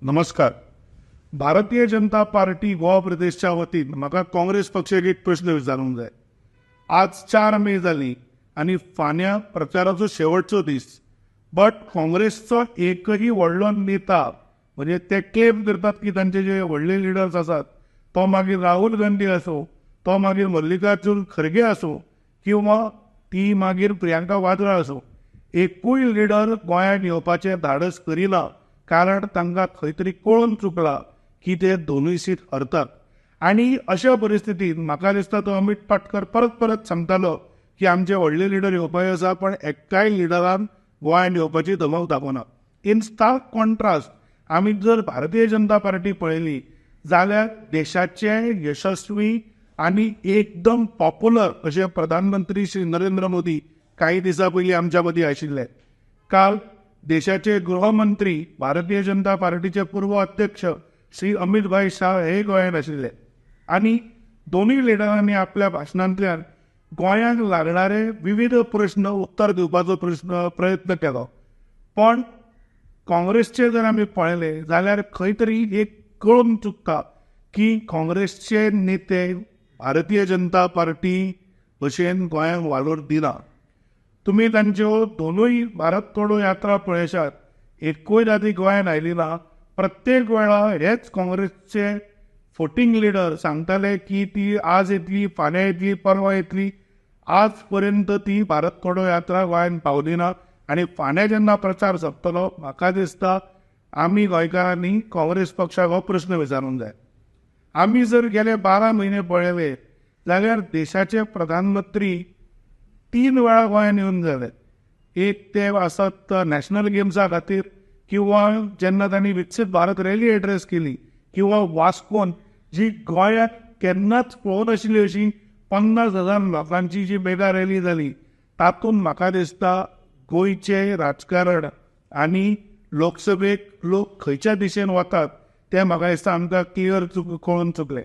नमस्कार. भारतीय जनता पार्टी गोवा प्रदेशच्या वतीन म्हाका काँग्रेस पक्षाक एक प्रश्न विचारूंक जाय. आज 4 मे जाली आनी फाल्यां प्रचाराचो शेवटचो दीस. बट काँग्रेसचो एकही व्हडलो नेता म्हणजे ते क्लेम करतात की तांचे जे व्हडले लिडर्स आसात, तो मागीर राहुल गांधी आसूं, तो मागीर मल्लिकार्जुन खरगे आसूं किंवा ती मागीर प्रियांका वाद्रा आसूं, एकूय लिडर गोंयांत येवपाचें धाडस करिना. कारण तांकां खंय तरी कळून चुकला की ते दोनूय सीट हरतात. आणि अशा परिस्थितीत म्हाका दिसता तो अमित पाटकर परत परत सांगतालो की आमचे व्हडले लिडर येवपाचे आसा, पण एक्काय लिडरान गोंयांत येवपाची धमक दाखोवना. इन स्टार्क कॉन्ट्रास्ट आमी जर भारतीय जनता पार्टी पळयली जाल्यार देशाचे यशस्वी आणि एकदम पॉप्युलर असे प्रधानमंत्री श्री नरेंद्र मोदी काही दिसा पयलीं आमच्या मदीं आशिल्ले. काल देशाचे गृहमंत्री भारतीय जनता पार्टीचे पूर्व अध्यक्ष श्री अमित भाई शाह हे गोंयांत आशिल्ले आणि दोन्ही लिडरांनी आपल्या भाशणांतल्यान गोंयांक लागणारे विविध प्रश्न उत्तर दिवपाचो प्रयत्न केलो. पण काँग्रेसचे जर आमी पळयले जाल्यार खंय तरी एक कळून चुकता की काँग्रेसचे नेते भारतीय जनता पार्टी भशेन गोंयांक वालोर दिना. तुम्ही तांच्यो दोनूय भारत तोडो यात्रा पळयशात, एकूय ती गोंयांत आयली ना. प्रत्येक वेळा हेच काँग्रेसचे फोटिंग लिडर सांगताले की ती आज येतली, फाल्यां येतली, परवा येतली. आज पर्यंत ती भारत तोडो यात्रा गोंयांत पावली ना. आणि फाल्यां जेन्ना प्रचार सोंपतलो म्हाका दिसता आमी गोंयकारांनी काँग्रेस पक्षाक हो प्रश्न विचारूंक जाय. आमी जर गेले 12 म्हयने पळयले जाल्यार देशाचे प्रधानमंत्री 3 वेळा गोंयांत येवन गेले. एक ते आसत नॅशनल गेम्सा खातीर, किंवा जेन्ना तांणी विकसीत भारत रॅली एड्रेस केली, किंवा वास्कोन जी गोंयांत केन्नाच पळोवंक नाशिल्ली अशी 50,000 लोकांची जी मेगा रॅली जाली. तातूंत म्हाका दिसता गोंयचे राजकारण आनी लोकसभेक लोक खंयच्या दिशेन वतात तें म्हाका दिसता आमकां क्लियर कळून चुकलें.